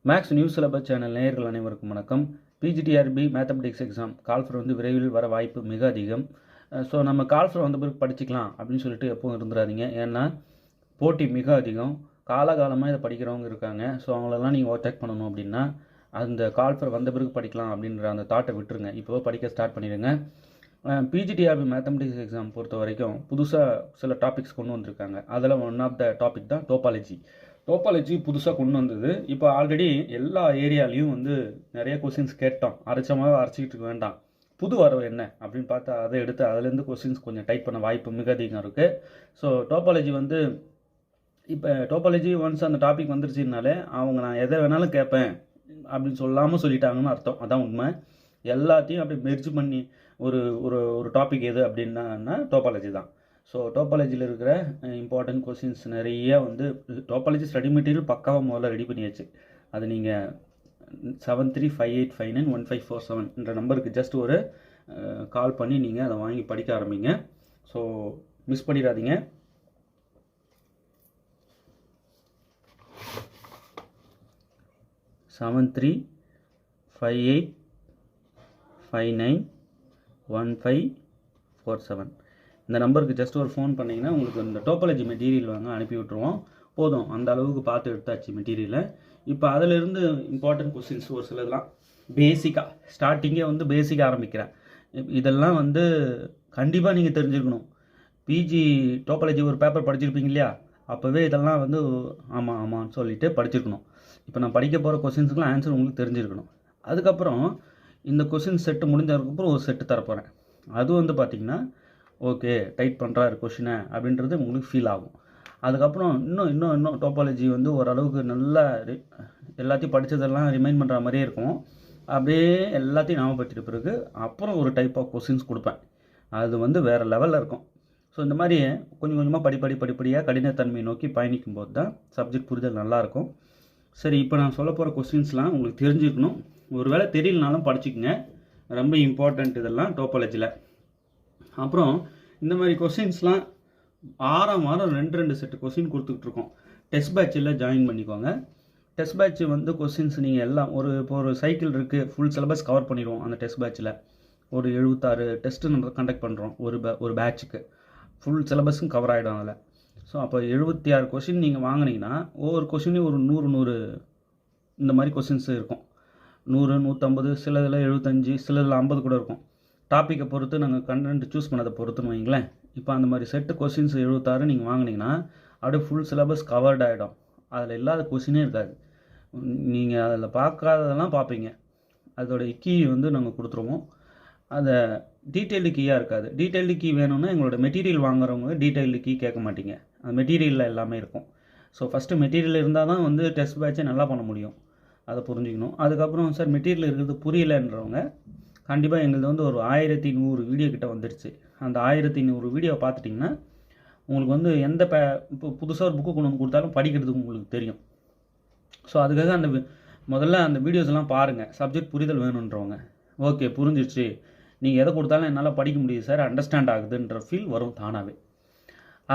Maths news syllabus channel நேயர்கள் அனைவருக்கும் வணக்கம். பிஜிடிஆர்பி மேத்தமெட்டிக்ஸ் எக்ஸாம் கால்ஃபர் விரைவில் வர வாய்ப்பு மிக அதிகம். ஸோ நம்ம கால்ஃபர் வந்த பிறகு படிச்சுக்கலாம் அப்படின்னு சொல்லிட்டு எப்பவும் இருந்துடாதீங்க. ஏன்னா போட்டி மிக அதிகம். காலகாலமாக இதை படிக்கிறவங்க இருக்காங்க. ஸோ அவங்களெல்லாம் நீங்கள் ஓவர்டேக் பண்ணணும் அப்படின்னா அந்த கால்ஃபர் வந்த பிறகு படிக்கலாம் அப்படின்ற அந்த தாட்டை விட்டுருங்க. இப்போ படிக்க ஸ்டார்ட் பண்ணிடுங்க. பிஜிடிஆர்பி மேத்தமெட்டிக்ஸ் எக்ஸாம் பொறுத்த வரைக்கும் புதுசாக சில டாபிக்ஸ் கொண்டு வந்திருக்காங்க. அதில் ஒன் ஆஃப் த டாபிக் தான் டோபாலஜி புதுசாக கொண்டு வந்தது. இப்போ ஆல்ரெடி எல்லா ஏரியாலையும் நிறைய கொஸ்டின்ஸ் கேட்டோம். அரைச்சிக்கிட்டு இருக்க வேண்டாம், புது வரவு என்ன அப்படின்னு பார்த்தா அதை எடுத்து அதுலேருந்து கொஸ்டின்ஸ் கொஞ்சம் டைப் பண்ண வாய்ப்பு மிக அதிகம் இருக்குது. ஸோ டோபாலஜி ஒன்ஸ் அந்த டாபிக் வந்துருச்சுனாலே அவங்க நான் எதை வேணாலும் கேட்பேன் அப்படின்னு சொல்லாமல் சொல்லிட்டாங்கன்னு அர்த்தம். அதான் உண்மை. எல்லாத்தையும் அப்படி மெர்ஜ் பண்ணி ஒரு ஒரு ஒரு டாபிக் எது அப்படின்னா டோபாலஜி தான். ஸோ டோபாலஜியில் இருக்கிற இம்பார்ட்டன்ட் கொஸ்டின்ஸ் நிறைய டோபாலஜி ஸ்டடி மெட்டீரியல் பக்காவாக முதல்ல ரெடி பண்ணியாச்சு. அது நீங்கள் 7358591547 நம்பருக்கு ஜஸ்ட் ஒரு கால் பண்ணி நீங்கள் அதை வாங்கி படிக்க ஆரம்பிங்க. ஸோ மிஸ் பண்ணிடாதீங்க. செவன் 7358591547 இந்த நம்பருக்கு ஜஸ்ட் ஒரு ஃபோன் பண்ணிங்கன்னா உங்களுக்கு இந்த டோபாலஜி மெட்டீரியல் அனுப்பி விட்ருவோம். போதும், அந்த அளவுக்கு பார்த்து எடுத்தாச்சு மெட்டீரியலை. இப்போ அதிலிருந்து இம்பார்ட்டன்ட் கொஸ்டின்ஸ் ஒரு சிலதெல்லாம் பேசிக்காக ஸ்டார்டிங்கே பேசிக்காக ஆரம்பிக்கிறேன். இதெல்லாம் கண்டிப்பாக நீங்கள் தெரிஞ்சுக்கணும். பிஜி டோபாலஜி ஒரு பேப்பர் படிச்சிருப்பீங்க இல்லையா, அப்போவே இதெல்லாம் ஆமான்னு சொல்லிட்டு படிச்சிருக்கணும். இப்போ நான் படிக்க போகிற கொஸ்டின்ஸுக்கெலாம் ஆன்சர் உங்களுக்கு தெரிஞ்சிருக்கணும். அதுக்கப்புறம் இந்த கொஸ்டின் செட்டு முடிஞ்சதுக்கப்புறம் ஒரு செட்டு தரப்போகிறேன். அது பார்த்திங்கன்னா ஓகே டைட் பண்ணுறாரு கொஷினை அப்படின்றது உங்களுக்கு ஃபீல் ஆகும். அதுக்கப்புறம் இன்னும் டோபாலஜி ஓரளவுக்கு நல்லா எல்லாத்தையும் படித்ததெல்லாம் ரிமைண்ட் பண்ணுற மாதிரியே இருக்கும். அப்படியே எல்லாத்தையும் ஞாபகப்படுத்திட்ட பிறகு அப்புறம் ஒரு டைப் ஆஃப் கொஸ்டின்ஸ் கொடுப்பேன். அது வேறு லெவலில் இருக்கும். ஸோ இந்த மாதிரி கொஞ்சம் கொஞ்சமாக படிப்படியாக கடினத்தன்மையை நோக்கி பயணிக்கும் போது தான் சப்ஜெக்ட் புரிதல் நல்லாயிருக்கும். சரி, இப்போ நான் சொல்ல போகிற கொஸ்டின்ஸ்லாம் உங்களுக்கு தெரிஞ்சுக்கணும். ஒரு வேளை தெரியலனாலும் படிச்சுக்கோங்க. ரொம்ப இம்பார்ட்டண்ட் இதெல்லாம் டோபாலஜியில். அப்புறம் இந்த மாதிரி கொஸ்டின்ஸ்லாம் 6ஆம் வாரம் 2 செட்டு கொஸ்டின் கொடுத்துட்ருக்கோம். டெஸ்ட் பேட்சில் ஜாயின் பண்ணிக்கோங்க. டெஸ்ட் பேட்ச் கொஸ்டின்ஸ் நீங்கள் எல்லாம் இப்போ ஒரு சைக்கிள் இருக்குது, ஃபுல் சிலபஸ் கவர் பண்ணிடுவோம். அந்த டெஸ்ட் பேட்சில் ஒரு 76 டெஸ்ட்டு நம்ம கண்டக்ட் பண்ணுறோம். ஒரு பேட்சுக்கு ஃபுல் சிலபஸும் கவர் ஆகிடும் அதில். ஸோ அப்போ 76 கொஸ்டின் நீங்கள் வாங்கினீங்கன்னா ஒவ்வொரு கொஸ்டினையும் ஒரு 100 இந்த மாதிரி கொஸ்டின்ஸ் இருக்கும். 100, 150, சிலதில் 75, சிலதில் 50 கூட இருக்கும். டாப்பிக்கை பொறுத்து நாங்கள் கண்டென்ட் சூஸ் பண்ணதை பொறுத்துன்னு வைங்களேன். இப்போ அந்த மாதிரி செட்டு கொஸ்டின்ஸ் 76 நீங்கள் வாங்கினீங்கன்னா அப்படியே ஃபுல் சிலபஸ் கவர்ட் ஆகிடும். அதில் இல்லாத கொஸ்டினே இருக்காது. நீங்கள் அதில் பார்க்காததெல்லாம் பார்ப்பீங்க. அதோட கீ நாங்கள் கொடுத்துருவோம். அதை டீட்டெயில்டு கீயாக இருக்காது. டீட்டெயில்டு கீ வேணும்னா எங்களோட மெட்டீரியல் வாங்குறவங்க டீட்டெயில்டு கீ கேட்க மாட்டீங்க. அந்த மெட்டீரியலில் எல்லாமே இருக்கும். ஸோ ஃபஸ்ட்டு மெட்டீரியல் இருந்தால் தான் டெஸ்ட் பேட்சை நல்லா பண்ண முடியும். அதை புரிஞ்சுக்கணும். அதுக்கப்புறம் சார் மெட்டீரியல் இருக்கிறது புரியலைன்றவங்க கண்டிப்பாக எங்களது ஒரு 1100 வீடியோ கிட்ட வந்துடுச்சு. அந்த 1100 வீடியோவை பார்த்துட்டிங்கன்னா உங்களுக்கு எந்த இப்போ புதுசாக ஒரு புக்கு கொண்டு வந்து கொடுத்தாலும் படிக்கிறதுக்கு உங்களுக்கு தெரியும். ஸோ அதுக்காக முதல்ல அந்த வீடியோஸ் எல்லாம் பாருங்கள். சப்ஜெக்ட் புரிதல் வேணுன்றவங்க ஓகே புரிஞ்சிடுச்சு, நீங்கள் எதை கொடுத்தாலும் என்னால் படிக்க முடியுது சார், அண்டர்ஸ்டாண்ட் ஆகுதுன்ற ஃபீல் வரும் தானாகவே.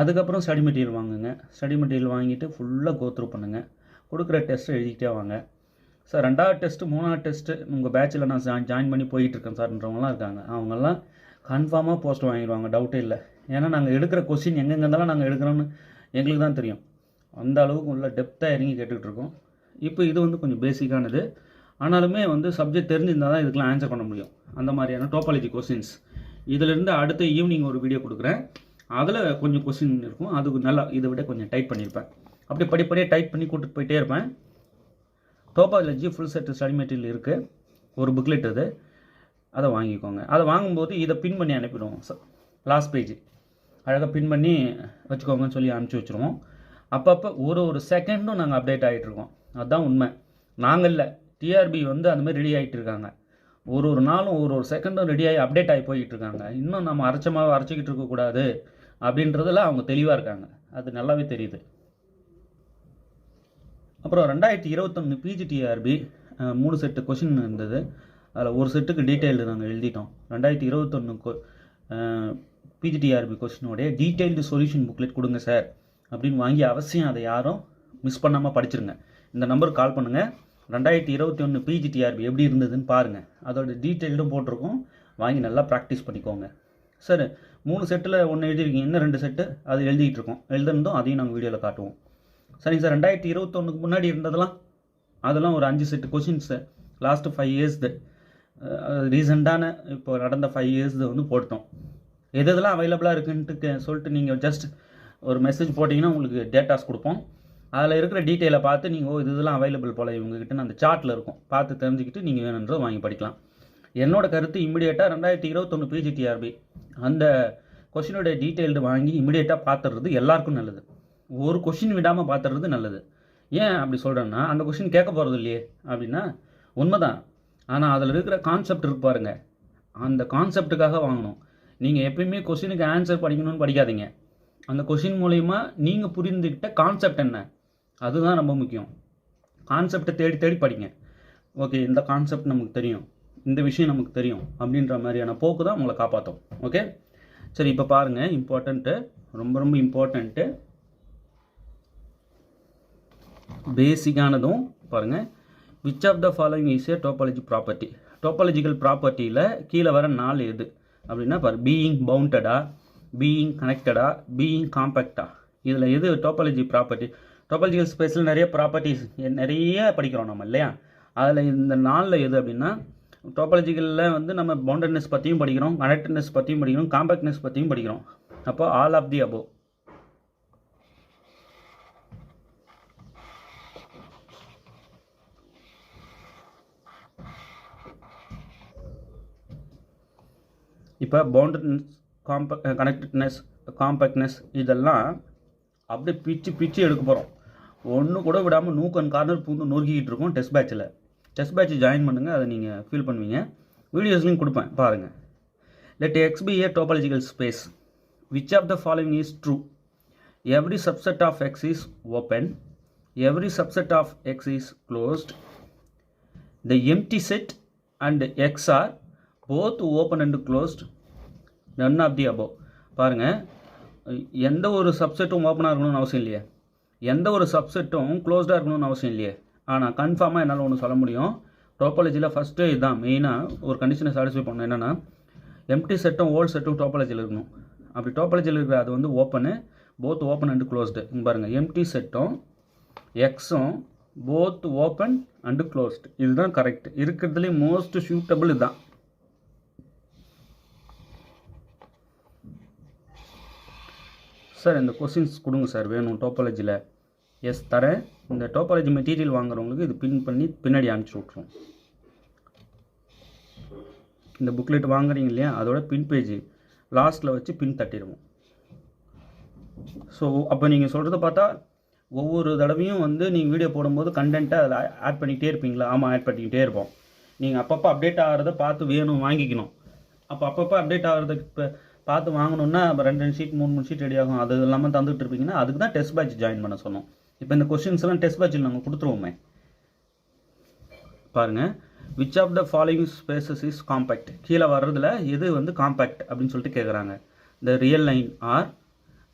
அதுக்கப்புறம் ஸ்டடி மெட்டீரியல் வாங்குங்க. ஸ்டடி மெட்டீரியல் வாங்கிட்டு ஃபுல்லாக கோத்ரூ பண்ணுங்கள். கொடுக்குற டெஸ்ட்டை எழுதிக்கிட்டே வாங்க. சார் 2வது டெஸ்ட்டு 3வது டெஸ்ட்டு உங்கள் பேட்சில் நான் ஜாயின் பண்ணி போயிட்டுருக்கேன் சார்ன்றவங்களாம் இருக்காங்க. அவங்கெல்லாம் கன்ஃபார்மாக போஸ்ட் வாங்கிடுவாங்க, டவுட்டே இல்லை. ஏன்னா நாங்கள் எடுக்கிற கொஸ்டின் எங்கெங்கே இருந்தாலும் நாங்கள் எடுக்கிறோன்னு எங்களுக்கு தான் தெரியும். அந்த அளவுக்கு உள்ள டெப்த்தாக இறங்கி கேட்டுக்கிட்டு இருக்கோம். இப்போ இது கொஞ்சம் பேசிக்கானது. ஆனாலுமே சப்ஜெக்ட் தெரிஞ்சிருந்தால் தான் இதுக்கெலாம் ஆன்சர் பண்ண முடியும். அந்த மாதிரியான டோபாலஜி கொஸ்டின்ஸ் இதிலிருந்து அடுத்த ஈவினிங் ஒரு வீடியோ கொடுக்குறேன். அதில் கொஞ்சம் கொஸ்டின் இருக்கும். அதுக்கு நல்லா இதை விட கொஞ்சம் டைப் பண்ணியிருப்பேன். அப்படி படிப்படியாக டைப் பண்ணி கூட்டிட்டு போயிட்டே இருப்பேன். Topology full set study material இருக்குது. ஒரு புக்லெட் அதை வாங்கிக்கோங்க. அதை வாங்கும்போது இதை பின் பண்ணி அனுப்பிடுவோம். லாஸ்ட் பேஜ் அழகாக பின் பண்ணி வச்சுக்கோங்கன்னு சொல்லி அனுப்பிச்சி வச்சுருவோம். அப்பப்போ ஒரு செகண்டும் நாங்கள் அப்டேட் ஆகிட்ருக்கோம். அதுதான் உண்மை. நாங்கள் இல்லை, டிஆர்பி அந்தமாதிரி ரெடி ஆகிட்டு இருக்காங்க. ஒரு நாளும் ஒரு செகண்டும் ரெடியாகி அப்டேட் ஆகி போய்கிட்டு இருக்காங்க. இன்னும் நம்ம அரைச்சிக்கிட்டு இருக்கக்கூடாது அப்படின்றதில் அவங்க தெளிவாக இருக்காங்க. அது நல்லாவே தெரியுது. அப்புறம் 2021 பிஜிடிஆர்பி 3 செட்டு கொஷின் இருந்தது. அதில் ஒரு செட்டுக்கு டீட்டெயில்டு நாங்கள் எழுதிட்டோம். 2021 பிஜிடிஆர்பி கொஷினோடைய டீட்டெயில்டு சொல்யூஷன் புக்லெட் கொடுங்க சார் அப்படின்னு வாங்கி அவசியம் அதை யாரும் மிஸ் பண்ணாமல் படிச்சிருங்க. இந்த நம்பருக்கு கால் பண்ணுங்கள். 2021 பிஜிடிஆர்பி எப்படி இருந்ததுன்னு பாருங்கள். அதோட டீட்டெயில்டும் போட்டிருக்கோம், வாங்கி நல்லா ப்ராக்டிஸ் பண்ணிக்கோங்க. சார் 3 செட்டில் ஒன்று எழுதிருக்கீங்க, இன்னும் 2 செட்டு அது எழுதிக்கிட்டு இருக்கோம். எழுதுனதும் அதையும் நாங்கள் வீடியோவில் காட்டுவோம். சரிங்க சார். 2021க்கு முன்னாடி இருந்ததெல்லாம் அதெல்லாம் ஒரு 5 செட்டு கொஷின்ஸு லாஸ்ட்டு 5 இயர்ஸ்து ரீசெண்டான இப்போ நடந்த 5 இயர்ஸ்து வந்து போட்டோம். எதெல்லாம் அவைலபிளாக இருக்குன்ட்டு சொல்லிட்டு நீங்கள் ஜஸ்ட் ஒரு மெசேஜ் போட்டிங்கன்னா உங்களுக்கு டேட்டாஸ் கொடுப்போம். அதில் இருக்கிற டீட்டெயிலை பார்த்து நீங்கள் இதெல்லாம் அவைலபிள் போல் இவங்ககிட்ட அந்த சார்ட்டில் இருக்கும், பார்த்து தெரிஞ்சுக்கிட்டு நீங்கள் வேணுன்றதை வாங்கி படிக்கலாம். என்னோட கருத்து இமிடியேட்டாக 2021 பிஜிடிஆர்பி அந்த கொஷினுடைய டீட்டெயில்டு வாங்கி இமிடியேட்டாக பார்த்துறது எல்லாருக்கும் நல்லது. ஒரு கொஷின் விடாமல் பார்த்துறது நல்லது. ஏன் அப்படி சொல்கிறேன்னா, அந்த கொஷின் கேட்க போகிறது இல்லையே அப்படின்னா உண்மைதான். ஆனால் அதில் இருக்கிற கான்செப்ட் இருக்கு பாருங்கள், அந்த கான்செப்டுக்காக வாங்கணும். நீங்கள் எப்பயுமே கொஷினுக்கு ஆன்சர் படிக்கணும்னு படிக்காதீங்க. அந்த கொஷின் மூலயமா நீங்கள் புரிந்துக்கிட்ட கான்செப்ட் என்ன, அதுதான் ரொம்ப முக்கியம். கான்செப்டை தேடி தேடி படிங்க. ஓகே, இந்த கான்செப்ட் நமக்கு தெரியும், இந்த விஷயம் நமக்கு தெரியும் அப்படின்ற மாதிரியான போக்கு தான் உங்களை காப்பாற்றும். ஓகே சரி, இப்போ பாருங்கள், இம்பார்ட்டண்ட்டு, ரொம்ப ரொம்ப இம்பார்ட்டண்ட்டு, பேசிக்கானதும் பாருங்கள். Which of the following is a topology property. Topological ப்ராப்பர்ட்டியில் கீழே வர 4 எது அப்படின்னா பீயிங் பவுண்டடா, பீயிங் கனெக்டடா, பீயிங் காம்பேக்டா, இதில் எது டோபாலஜி ப்ராப்பர்ட்டி? டோபாலஜிக்கல் ஸ்பேஸில் நிறைய ப்ராப்பர்ட்டிஸ் நிறைய படிக்கிறோம் நம்ம இல்லையா? அதில் இந்த 4 எது அப்படின்னா, டோபாலஜிக்கலில் வந்து நம்ம பவுண்டட்னஸ் பற்றியும் படிக்கிறோம், கனெக்டட்னஸ் பற்றியும் படிக்கிறோம், காம்பேக்ட்னஸ் பற்றியும் படிக்கிறோம். அப்போ ஆல் ஆஃப் தி அபோவ். இப்போ பவுண்டட்னஸ், கனெக்டட்னஸ், காம்பேக்ட்னஸ் இதெல்லாம் அப்படியே பிச்சு எடுக்க போகிறோம். ஒன்று கூட விடாமல் நூக்கன் கார்னர் பூந்து நொறுக்கிக்கிட்டு இருக்கோம் டெஸ்ட் பேட்சில். டெஸ்ட் பேட்ச் ஜாயின் பண்ணுங்கள், அதை நீங்கள் ஃபீல் பண்ணுவீங்க. வீடியோஸ்லையும் கொடுப்பேன் பாருங்கள். Let X be a topological space. Which of the following is true? Every subset of X is open, every subset of X is closed, the empty set and X are both open and closed, none of the above. பாருங்கள், எந்த ஒரு சப்செட்டும் ஓப்பனாக இருக்கணும்னு அவசியம் இல்லையே, எந்த ஒரு சப்செட்டும் க்ளோஸ்டாக இருக்கணும்னு அவசியம் இல்லையே. ஆனால் கன்ஃபார்மாக என்னால் ஒன்று சொல்ல முடியும், டோபாலஜியில் ஃபஸ்ட்டு இதுதான் மெயினாக ஒரு கண்டிஷனை சாட்டிஸ்ஃபை பண்ணணும். என்னென்னா, எம்டி செட்டும் ஓல்ட் செட்டும் டோபாலஜியில் இருக்கணும். அப்படி டோபாலஜியில் இருக்கிற அது வந்து open, both open and closed. இங்கே பாருங்கள், எம்டி செட்டும் எக்ஸும் போத் ஓப்பன் அண்டு க்ளோஸ்டு, இதுதான் கரெக்ட். இருக்கிறதுலேயே மோஸ்ட் சூட்டபிள் இதுதான். சார் இந்த கொஸ்டின்ஸ் கொடுங்க சார் வேணும் டோபாலஜியில். எஸ் தரேன். இந்த டோபாலஜி மெட்டீரியல் வாங்குறவங்களுக்கு இது பின் பண்ணி பின்னாடி அனுப்பிச்சி விட்ருவோம். இந்த புக்லெட் வாங்குறீங்க இல்லையா, அதோட பின் பேஜ் லாஸ்ட்டில் வச்சு பின் தட்டிடுவோம். ஸோ அப்போ நீங்கள் சொல்கிறத பார்த்தா ஒவ்வொரு தடவையும் வந்து நீங்கள் வீடியோ போடும்போது கண்டென்ட்டை அதில் ஆட் பண்ணிகிட்டே இருப்பீங்களா? ஆமாம், ஆட் பண்ணிக்கிட்டே இருப்போம். நீங்கள் அப்பப்போ அப்டேட் ஆகிறத பார்த்து வேணும் வாங்கிக்கணும். அப்பப்போ அப்டேட் ஆகிறதுக்கு இப்போ பார்த்து வாங்கணுன்னா 2 ஷீட் 3 ஷீட் ரெடி ஆகும். அது இல்லாமல் தந்துட்டு இருப்பீங்கன்னா அதுக்கு தான் டெஸ்ட் பேட்ச் ஜாயின் பண்ண சொன்னோம். இப்போ இந்த கொஸ்டின்ஸ் எல்லாம் டெஸ்ட் பேட்சில் நாங்கள் கொடுத்துருவோமே. பாருங்கள், which of the following spaces is compact. கீழே வர்றதுல எது வந்து காம்பேக்ட் அப்படின்னு சொல்லிட்டு கேட்குறாங்க. The real line R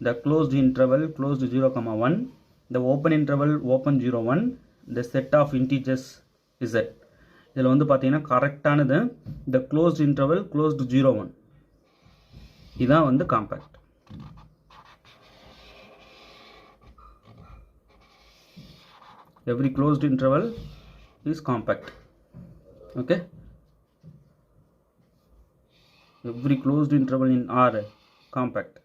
the closed interval closed 0,1, the open interval open 0,1, the set of integers Z. இதில் வந்து பார்த்தீங்கன்னா கரெக்டானது த க்ளோஸ்ட் இன்டர்வல் க்ளோஸ்டு 0,1, இதான் வந்து compact. Every closed interval is compact. Okay, every closed interval in R compact.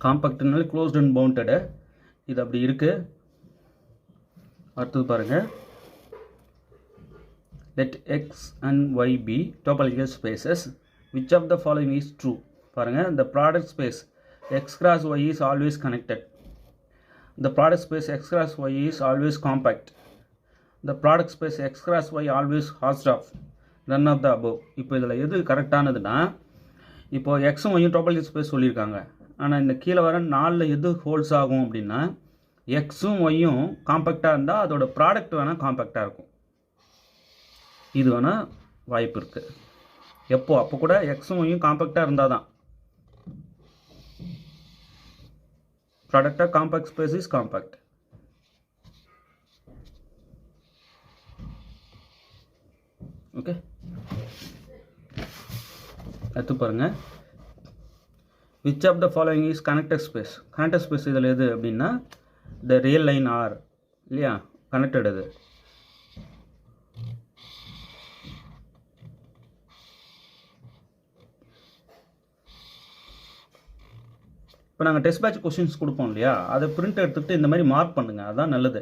காம்பேக்ட்னால closed and bounded, இது அப்படி இருக்குது. அடுத்தது பாருங்கள், let x and y be topological spaces. Which of the following is true? பாருங்கள், the product space x cross y is always connected. The product space x cross y is always compact. The product space x cross y always halved off. None of the above. இப்போ இதில் எது கரெக்டானதுன்னா, இப்போ எக்ஸும் ஒய்யும் topology space சொல்லியிருக்காங்க. ஆனால் இந்த கீழே வர 4 எது ஹோல்ஸ் ஆகும் அப்படின்னா, எக்ஸும் ஒய்யும் காம்பேக்டாக இருந்தால் அதோட ப்ராடக்ட் வேணால் காம்பேக்டாக இருக்கும். இது வேணால் வாய்ப்பு இருக்குது. அப்போ கூட எக்ஸும் ஒய்யும் காம்பேக்டாக இருந்தால் தான். Product of compact space is compact. Okay. அடுத்து பாருங்க, which of the following is connected space? Connected space இதில் எது அப்படின்னா the real line R இல்லையா, connected அது. இப்போ நாங்கள் டெஸ்ட் பேட்ச் கொஸ்டின்ஸ் கொடுப்போம் இல்லையா, அதை பிரிண்ட் எடுத்துகிட்டு இந்த மாதிரி மார்க் பண்ணுங்கள், அதுதான் நல்லது.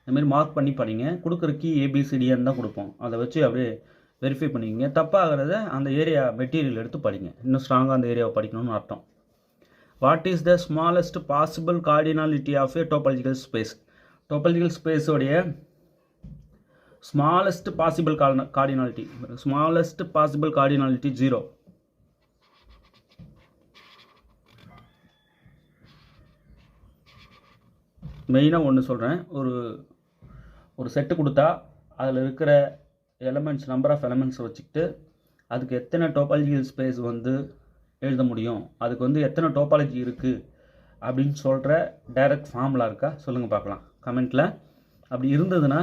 இந்த மாதிரி மார்க் பண்ணி படிங்க. கொடுக்குற கீ ஏபிசிடின்னு தான் கொடுப்போம், அதை வச்சு அப்படியே வெரிஃபை பண்ணிக்கிங்க. தப்பாகிறத அந்த ஏரியா மெட்டீரியல் எடுத்து படிங்க, இன்னும் ஸ்ட்ராங்காக அந்த ஏரியாவை படிக்கணும்னு அர்த்தம். What is the smallest possible cardinality of a topological space? Topological ஸ்பேஸோடைய smallest possible cardinality, smallest possible cardinality 0. மெயினாக ஒன்று சொல்கிறேன், ஒரு செட்டு கொடுத்தா அதில் இருக்கிற எலமெண்ட்ஸ், நம்பர் ஆஃப் எலமெண்ட்ஸை வச்சுக்கிட்டு அதுக்கு எத்தனை டோபாலஜிக்கல் ஸ்பேஸ் வந்து எழுத முடியும், அதுக்கு வந்து எத்தனை டோபாலஜி இருக்குது அப்படின்னு சொல்கிற டைரக்ட் ஃபார்முலா இருக்கா சொல்லுங்கள் பார்க்கலாம் கமெண்ட்டில். அப்படி இருந்ததுன்னா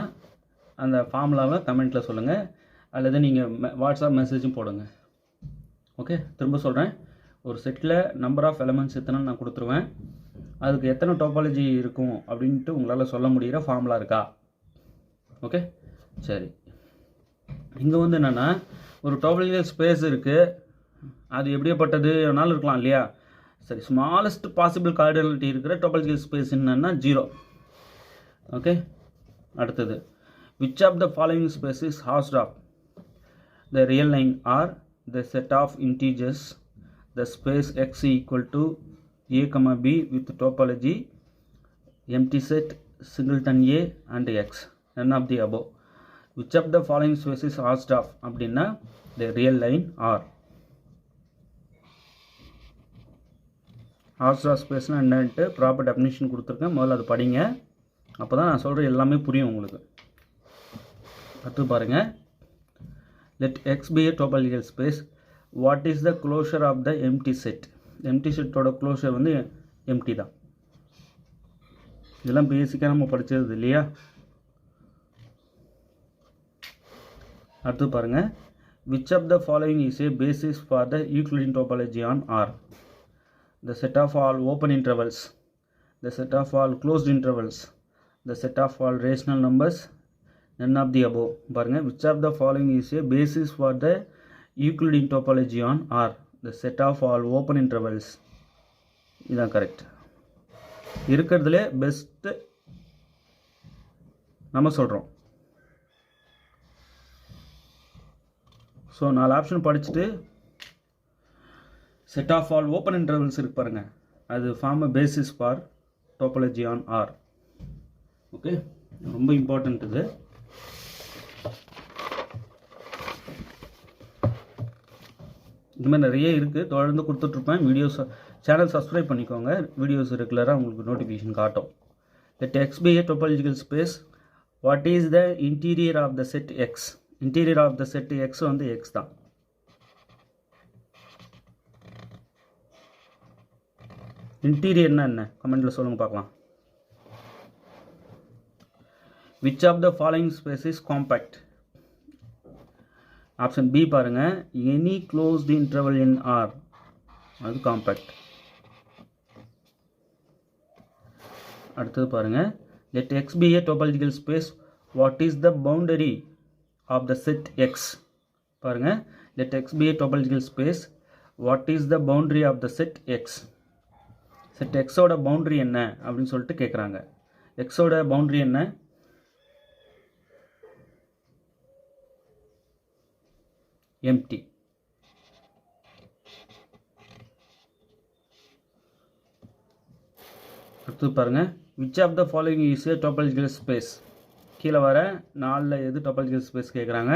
அந்த ஃபார்முலாவை கமெண்ட்டில் சொல்லுங்கள், அல்லது நீங்கள் வாட்ஸ்அப் மெசேஜும் போடுங்க. ஓகே, திரும்ப சொல்கிறேன், ஒரு செட்டில் நம்பர் ஆஃப் எலமெண்ட்ஸ் எத்தனை நான் கொடுத்துருவேன், அதுக்கு எத்தனை டோபாலஜி இருக்கும் அப்படின்ட்டு உங்களால் சொல்ல முடிகிற ஃபார்முலா இருக்கா? ஓகே, சரி. இங்கே வந்து என்னென்னா ஒரு டோபாலஜிக்கல் ஸ்பேஸ் இருக்குது, அது எப்படியப்பட்டது வேணாலும் இருக்கலாம் இல்லையா. சரி, ஸ்மாலஸ்ட் பாசிபிள் கார்டினாலிட்டி இருக்கிற டோபாலஜிக்கல் ஸ்பேஸ் என்னன்னா 0. ஓகே, அடுத்தது, which of the following space is Hausdorff the real line R the set of integers the space x equal to a, b with topology empty set singleton a and x, none of the above. Which of the following space is Hausdorff of அப்படின்னா the real line R. Hausdorff ஸ்பேஸ்னா என்னன்ட்டு proper definition கொடுத்துருக்கேன், முதல்ல அது படிங்க, அப்போ தான் நான் சொல்கிற எல்லாமே புரியும் உங்களுக்கு. அடுத்து பாருங்கள், let x be a topological space. What is the closure of the empty set? Empty செட்டோட க்ளோஷர் வந்து எம்டி தான். இதெல்லாம் பேசிக்காக நம்ம படித்தது இல்லையா. அடுத்து பாருங்கள், which of the following is a basis for the Euclidean topology on R? The set of all open intervals, the set of all closed intervals, the set of all rational numbers, none of the above. பாருங்கள், which of the following is a basis for the Euclidean topology on R? The set of all open intervals. இதுதான் correct. இருக்கிறதுல best நம்ம சொல்கிறோம். So 4 option படிச்சுட்டு set of all open intervals இருக்கு பாருங்கள், அது form a basis for topology on R. Okay, ரொம்ப important இது. இந்த மாதிரி நிறைய இருக்குது, தொடர்ந்து கொடுத்துட்ருப்பேன். வீடியோஸ் சேனல் சப்ஸ்கிரைப் பண்ணிக்கோங்க, வீடியோஸ் ரெகுலராக உங்களுக்கு நோட்டிஃபிகேஷன் காட்டும். Let X be a topological space. What is the interior of the set X? Interior of the set X வந்து எக்ஸ் தான். இன்டீரியர்னா என்ன கமெண்ட்டில் சொல்லுங்கள் பார்க்கலாம். Which of the following space is compact? Option B பாருங்கள், any closed interval in R, அது compact. அடுத்தது பாருங்கள், let X be a topological space. What is the boundary of the set X? பாருங்கள், let X be a topological space. What is the boundary of the set X? Set எக்ஸோட பவுண்டரி என்ன அப்படின்னு சொல்லிட்டு கேட்குறாங்க. எக்ஸோட பவுண்டரி என்ன? எம்டி. அடுத்து பாருங்கள், which of the following is a topological space? கீழே வர 4ல் எது டோபாலஜிக்கல் ஸ்பேஸ் கேட்குறாங்க.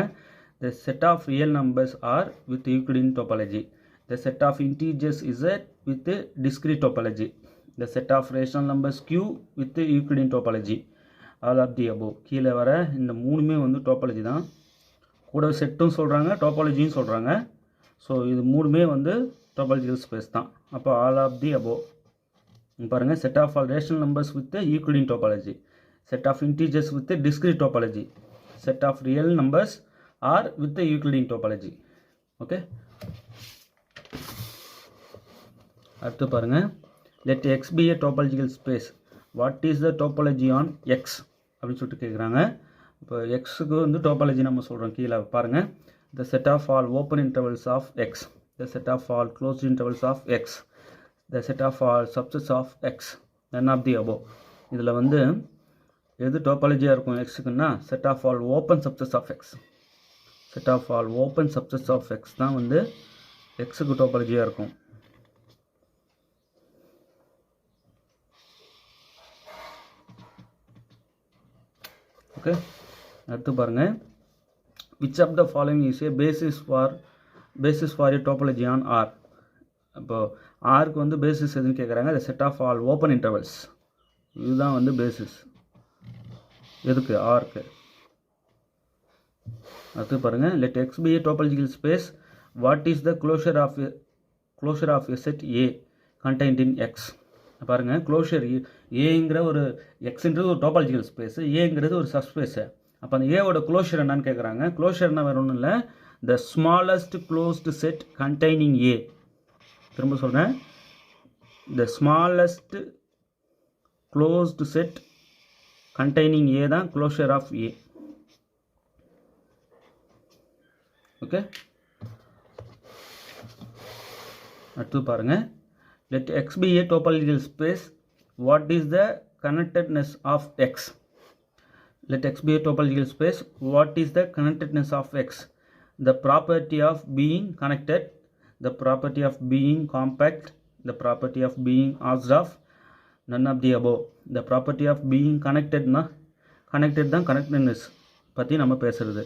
The set of real numbers R with Euclidean topology. The set of integers is with discrete topology. The set of rational numbers Q with Euclidean topology. All of the above. கீழே வர இந்த 3மே வந்து topology தான், கூட செட்டும் சொல்கிறாங்க, டோபாலஜியும் சொல்கிறாங்க. So இது 3மே வந்து டோபாலஜிக்கல் ஸ்பேஸ் தான். அப்போ ஆல் ஆஃப் தி அபோவ். பாருங்கள், set of all rational numbers with Euclidean topology, set of integers with discrete topology, set of real numbers R with Euclidean topology. Okay, அடுத்து பாருங்கள், let x be a topological space, what is the topology on x அப்படின்னு சொல்லிட்டு கேட்குறாங்க. இப்போ எக்ஸுக்கு வந்து topology நம்ம சொல்கிறோம். கீழே பாருங்கள், the set of all open intervals of x, the set of all closed intervals of x, the set of all subsets of x, none of the above. இதில் வந்து எது டோபாலஜியாக இருக்கும் எக்ஸுக்குன்னா, set of all open subsets of X, set of all open subsets of X தான் வந்து எக்ஸுக்கு டோபாலஜியாக இருக்கும். ஓகே, அடுத்து பாருங்கள், which of the following is a basis for a topology on R. இப்போ ஆருக்கு வந்து பேசிஸ் எதுன்னு கேட்குறாங்க. the set of all open intervals, இதுதான் வந்து பேசிஸ் எதுக்கு, ஆருக்கு. அடுத்து பாருங்கள், let x be a topological space, what is the closure of a set A contained in x. பாருங்கள், க்ளோஷர் ஏங்கிற ஒரு எக்ஸுன்றது ஒரு டோபாலஜிக்கல் ஸ்பேஸு, ஏங்கிறது ஒரு சப்ஸ்பேஸு. அப்போ அந்த ஏவோட க்ளோஷர் என்னன்னு கேட்குறாங்க. க்ளோஷர்னா வேறு ஒன்றும் இல்லை, the smallest closed set containing A. திரும்ப சொல்கிறேன், the smallest closed set containing A தான் க்ளோஷர் ஆஃப் ஏ. ஓகே, அடுத்து பாருங்கள், let x be a topological space, what is the connectedness of x. Let x be a topological space, what is the connectedness of x. The property of being connected, the property of being compact, the property of being ordered of, none of the above. The property of being connected தான் connectedness பற்றி நம்ம பேசுகிறது.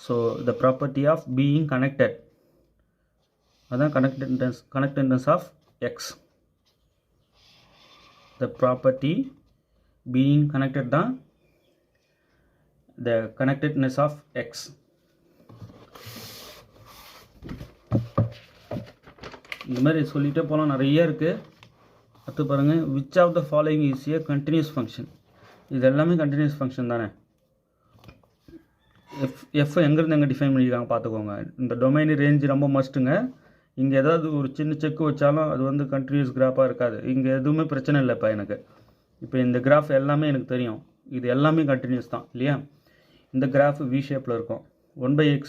So the property of being connected அதான் connectedness of x. The property being connected தான் the connectedness of x. இந்த மாதிரி சொல்லிகிட்டே போகலாம், நிறைய இருக்குது. அடுத்து பாருங்கள், which of the following is a continuous function. இது எல்லாமே கண்டினியூஸ் ஃபங்க்ஷன் தானே. எஃப் எங்கேருந்து எங்கே டிஃபைன் பண்ணியிருக்காங்க பார்த்துக்கோங்க. இந்த டொமைன் ரேஞ்ச் ரொம்ப மஸ்ட்டுங்க. இங்கே ஏதாவது ஒரு சின்ன செக்கு வச்சாலும் அது வந்து கண்டினியூஸ் கிராஃபாக இருக்காது. இங்கே எதுவுமே பிரச்சனை இல்லை. இப்போ எனக்கு இப்போ இந்த கிராஃப் எல்லாமே எனக்கு தெரியும், இது எல்லாமே கண்டினியூஸ் தான் இல்லையா. இந்த கிராஃப் வி ஷேப்பில் இருக்கும். 1/x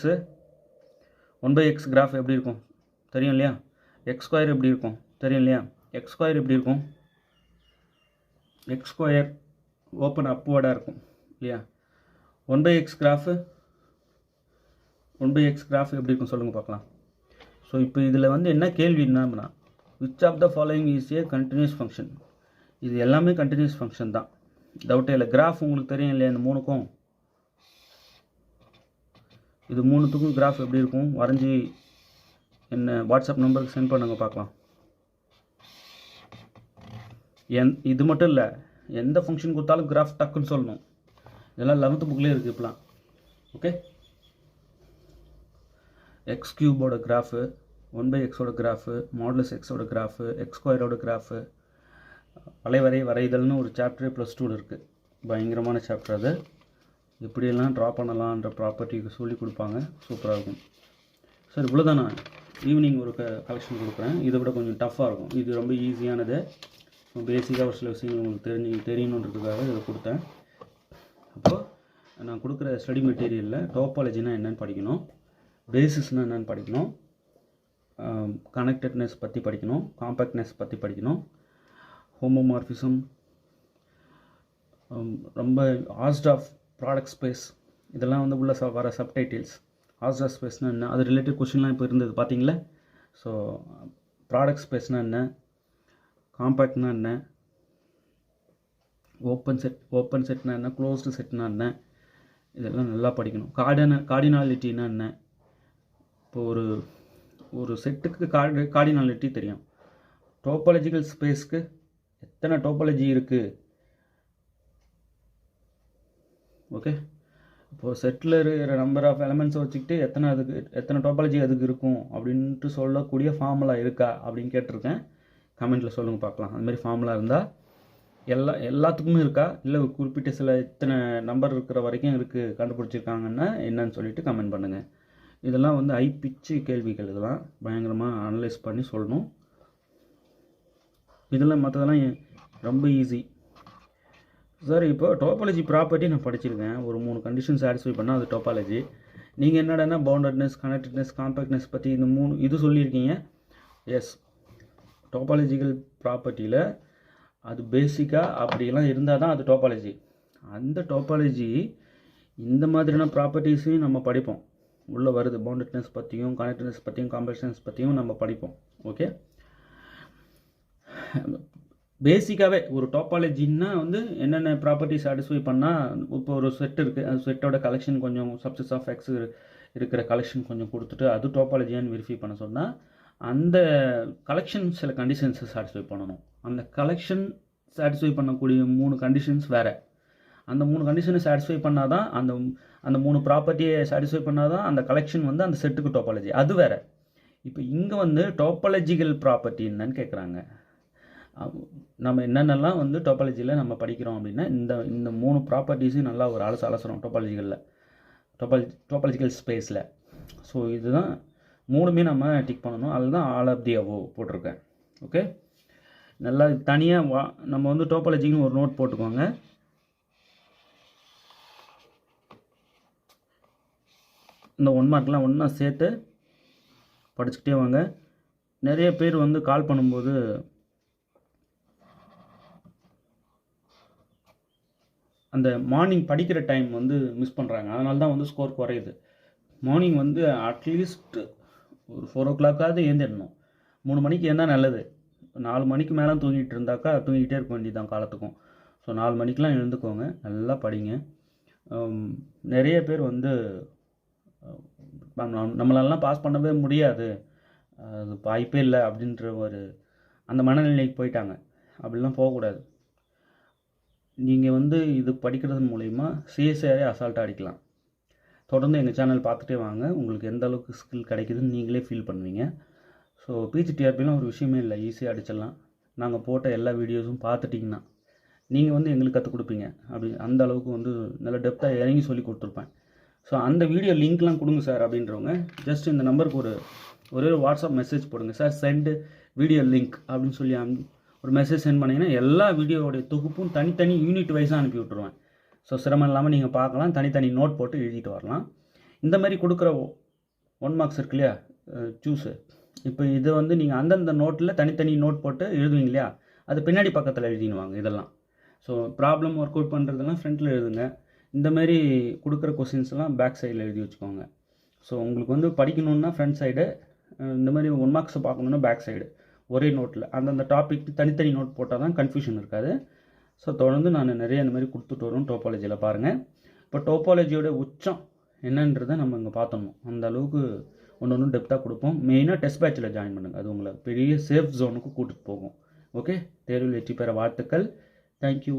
கிராஃப் எப்படி இருக்கும் தெரியும் இல்லையா. எக்ஸ் ஸ்கொயர் எப்படி இருக்கும் தெரியும் இல்லையா. எக்ஸ் ஸ்கொயர் எப்படி இருக்கும், எக்ஸ் ஸ்கொயர் ஓப்பன் அப்வர்டாக இருக்கும் இல்லையா. 1/x கிராஃபு எப்படி இருக்கும் சொல்லுங்கள் பார்க்கலாம். ஸோ இப்போ இதில் வந்து என்ன கேள்வி என்னன்னா, which of the following is a continuous function. இது எல்லாமே கண்டினியூஸ் ஃபங்க்ஷன் தான், டவுட்டே இல்லை. கிராஃப் உங்களுக்கு தெரியும் இல்லையா, இந்த மூணுக்கும் இது மூணுத்துக்கும் கிராஃப் எப்படி இருக்கும் வரைஞ்சி என்ன வாட்ஸ்அப் நம்பருக்கு சென்ட் பண்ணுங்க பார்க்கலாம். இது மட்டும் இல்லை, எந்த ஃபங்க்ஷன் கொடுத்தாலும் கிராஃப் டக்குன்னு சொல்லணும். இதெல்லாம் 11th புக்லேயே இருக்குது இப்போலாம். ஓகே, எக்ஸ் கியூபோட கிராஃபு, 1/xோட கிராஃபு, மாடுலஸ் எக்ஸோட கிராஃபு, எக்ஸ் ஸ்கொயரோட கிராஃபு, வரைதல்னு ஒரு சாப்டர் +2 இருக்குது. பயங்கரமான சாப்டர் அது. எப்படியெல்லாம் ட்ரா பண்ணலான்ற ப்ராப்பர்ட்டிக்கு சொல்லி கொடுப்பாங்க, சூப்பராக இருக்கும். சார் இவ்வளோதான். நான் ஈவினிங் ஒரு கலெக்ஷன் கொடுக்குறேன், இதை விட கொஞ்சம் டஃப்பாக இருக்கும். இது ரொம்ப ஈஸியானது, பேசிக்காக ஒரு சில விஷயங்கள் உங்களுக்கு தெரியணுன்றதுக்காக இதை கொடுத்தேன். அப்போது நான் கொடுக்குற ஸ்டடி மெட்டீரியலில் டோபாலஜினா என்னென்னு படிக்கணும், பேசிஸ்னால் என்னென்னு படிக்கணும், கனெக்டட்னஸ் பற்றி படிக்கணும், காம்பேக்ட்னஸ் பற்றி படிக்கணும், ஹோமோமார்ஃபிசம், ரொம்ப ஆஸ்ட் ஆஃப் ப்ராடக்ட் ஸ்பேஸ், இதெல்லாம் வந்து உள்ள வர சப்டைட்டில்ஸ். ஆஸ்ட் ஆஃப் ஸ்பேஸ்னால் என்ன, அது ரிலேட்டட் கொஷின்லாம் இப்போ இருந்தது பார்த்தீங்களா. ஸோ ப்ராடக்ட் ஸ்பேஸ்னால் என்ன, காம்பேக்ட்னா என்ன, ஓப்பன் செட்னா என்ன, க்ளோஸ்டு செட்னா என்ன, இதெல்லாம் நல்லா படிக்கணும். கார்டினாலிட்டினா என்ன. இப்போ ஒரு செட்டுக்கு கார்டினாலிட்டி தெரியும். டோபாலஜிக்கல் ஸ்பேஸ்க்கு எத்தனை டோபாலஜி இருக்குது. ஓகே, இப்போது செட்டில் இருக்கிற நம்பர் ஆஃப் எலமெண்ட்ஸை வச்சுக்கிட்டு எத்தனை டோபாலஜி அதுக்கு இருக்கும் அப்படின்ட்டு சொல்லக்கூடிய ஃபார்முலா இருக்கா அப்படின்னு கேட்டிருக்கேன். கமெண்ட்டில் சொல்லுங்கள் பார்க்கலாம். அதுமாதிரி ஃபார்முலா இருந்தால் எல்லாத்துக்குமே இருக்கா, இல்லை குறிப்பிட்ட சில இத்தனை நம்பர் இருக்கிற வரைக்கும் இருக்குது கண்டுபிடிச்சிருக்காங்கன்னா என்னன்னு சொல்லிட்டு கமெண்ட் பண்ணுங்கள். இதெல்லாம் வந்து ஹை பிச்சு கேள்விகள், இதெல்லாம் பயங்கரமாக அனலைஸ் பண்ணி சொல்லணும். இதெல்லாம் மற்றதெல்லாம் ரொம்ப ஈஸி சார். இப்போ டோபாலஜி ப்ராப்பர்ட்டி நான் படிச்சிருக்கேன், ஒரு 3 கண்டிஷன் சாட்டிஸ்ஃபை பண்ணால் அது டோபாலஜி. நீங்கள் என்னடானா பவுண்டட்னஸ், கனெக்டட்னஸ், காம்பேக்ட்னஸ் பற்றி இந்த 3 இது சொல்லியிருக்கீங்க. எஸ், டோபாலஜிக்கல் ப்ராப்பர்ட்டியில் அது பேசிக்காக அப்படியெல்லாம் இருந்தால் தான் அது டோபாலஜி. அந்த டோபாலஜி இந்த மாதிரியான ப்ராப்பர்ட்டிஸையும் நம்ம படிப்போம், உள்ளே வருது. பவுண்டட்னஸ் பற்றியும் கனெக்டட்னஸ் பற்றியும் காம்பேக்ட்னஸ் பற்றியும் நம்ம படிப்போம். ஓகே, பேசிக்காகவே ஒரு டோபாலஜின்னா வந்து என்னென்ன ப்ராப்பர்ட்டி சாட்டிஸ்ஃபை பண்ணால், இப்போ ஒரு செட் இருக்குது, அந்த செட்டோட கலெக்ஷன் கொஞ்சம் சப்செட்ஸ் ஆஃப் எக்ஸ் இருக்கிற கலெக்ஷன் கொஞ்சம் கொடுத்துட்டு அது டோபாலஜியான்னு வெரிஃபை பண்ண சொன்னால் அந்த கலெக்ஷன் சில கண்டிஷன்ஸை சாட்டிஸ்ஃபை பண்ணணும். அந்த கலெக்ஷன் சாட்டிஸ்ஃபை பண்ணக்கூடிய 3 கண்டிஷன்ஸ் வேறு. அந்த 3 கண்டிஷனை சாட்டிஸ்ஃபை பண்ணால் தான் அந்த 3 ப்ராப்பர்ட்டியை சாட்டிஸ்ஃபை பண்ணால் தான் அந்த கலெக்ஷன் வந்து அந்த செட்டுக்கு டோபாலஜி, அது வேறு. இப்போ இங்கே வந்து டோபாலஜிக்கல் ப்ராப்பர்ட்டி என்னன்னு கேட்குறாங்க. நம்ம என்னென்னலாம் வந்து டோபாலஜியில் நம்ம படிக்கிறோம் அப்படின்னா இந்த 3 ப்ராப்பர்ட்டிஸையும் நல்லா ஒரு அலசுறோம் டோபாலஜிக்கல் ஸ்பேஸில். ஸோ இதுதான் 3மே நம்ம டிக் பண்ணணும். அதுதான் ஆல் ஆஃப் தி அபோவ் போட்டிருக்கேன். ஓகே, நல்லா தனியாக நம்ம வந்து டோபாலஜின்னு ஒரு நோட் போட்டுக்கோங்க. இந்த 1 மார்க்லாம் ஒன்றா சேர்த்து படிச்சுக்கிட்டே வாங்க. நிறைய பேர் வந்து கால் பண்ணும்போது அந்த மார்னிங் படிக்கிற டைம் வந்து மிஸ் பண்ணுறாங்க, அதனால தான் வந்து ஸ்கோர் குறையுது. மார்னிங் வந்து அட்லீஸ்ட் ஒரு 4 o'clock எழுந்திடணும். 3 மணிக்கு இருந்தால் நல்லது. 4 மணிக்கு மேலே தூங்கிட்டு இருந்தாக்கா தூங்கிட்டே இருக்க வேண்டியதான் காலத்துக்கும். ஸோ 4 மணிக்கெலாம் எழுந்துக்கோங்க, நல்லா படிங்க. நிறைய பேர் வந்து நம்மளாலாம் பாஸ் பண்ணவே முடியாது, அது வாய்ப்பே இல்லை அப்படின்ற அந்த மனநிலைக்கு போயிட்டாங்க. அப்படிலாம் போகக்கூடாது. நீங்கள் வந்து இது படிக்கிறது மூலிமா சிஎஸ்ஆரே அசால்ட்டாக அடிக்கலாம். தொடர்ந்து எங்கள் சேனல் பார்த்துட்டே வாங்க, உங்களுக்கு எந்த அளவுக்கு ஸ்கில் கிடைக்குதுன்னு நீங்களே ஃபீல் பண்ணுவீங்க. ஸோ பிஜிடிஆர்பிலாம் ஒரு விஷயமே இல்லை, ஈஸியாக அடிச்சிடலாம். நாங்கள் போட்ட எல்லா வீடியோஸும் பார்த்துட்டிங்கன்னா நீங்கள் வந்து எங்களுக்கு கற்றுக் கொடுப்பீங்க. அப்படி அந்த அளவுக்கு வந்து நல்ல டெப்த்தாக இறங்கி சொல்லி கொடுத்துருப்பேன். ஸோ அந்த வீடியோ லிங்க்லாம் கொடுங்க சார் அப்படின்றவங்க ஜஸ்ட் இந்த நம்பருக்கு ஒரே வாட்ஸ்அப் மெசேஜ் போடுங்க. சார் சென்ட் வீடியோ லிங்க் அப்படின்னு சொல்லி ஒரு மெசேஜ் சென்ட் பண்ணிங்கன்னா எல்லா வீடியோவோடைய தொகுப்பும் தனித்தனி யூனிட் வைஸாக அனுப்பி விட்ருவேன். ஸோ சிரமம் இல்லாமல் நீங்கள் பார்க்கலாம், தனித்தனி நோட் போட்டு எழுதிட்டு வரலாம். இந்த மாதிரி கொடுக்குற 1 மார்க்ஸ் இருக்கு இல்லையா, சூஸு, இப்போ இதை வந்து நீங்கள் அந்தந்த நோட்டில் தனித்தனி நோட் போட்டு எழுதுவீங்க இல்லையா, அது பின்னாடி பக்கத்தில் எழுதினுவாங்க இதெல்லாம். ஸோ ப்ராப்ளம் ஒர்க் அவுட் பண்ணுறதெல்லாம் ஃப்ரண்ட்டில் எழுதுங்க. இந்தமாரி கொடுக்குற கொஸ்டின்ஸ்லாம் பேக் சைடில் எழுதி வச்சுக்கோங்க. ஸோ உங்களுக்கு வந்து படிக்கணுன்னா ஃப்ரண்ட் சைடு, இந்த மாதிரி 1 மார்க்ஸை பார்க்கணுன்னா பேக் சைடு, ஒரே நோட்டில் அந்தந்த டாபிக் தனித்தனி நோட் போட்டால் தான் கன்ஃபியூஷன் இருக்காது. ஸோ தொடர்ந்து நான் நிறைய இந்த மாதிரி கொடுத்துட்டு வரோம் டோபாலஜியில் பாருங்கள். இப்போ டோபாலஜியோட உச்சம் என்னன்றதை நம்ம இங்கே பார்த்தோம். அந்த அளவுக்கு ஒன்று டெப்த்தாக கொடுப்போம். மெயினாக டெஸ்ட் பேட்சில் ஜாயின் பண்ணுங்கள், அது உங்களை பெரிய சேஃப் ஜோனுக்கு கூட்டிகிட்டு போகும். ஓகே, தேர்வில் வெற்றி பெற வாழ்த்துக்கள். தேங்க்யூ.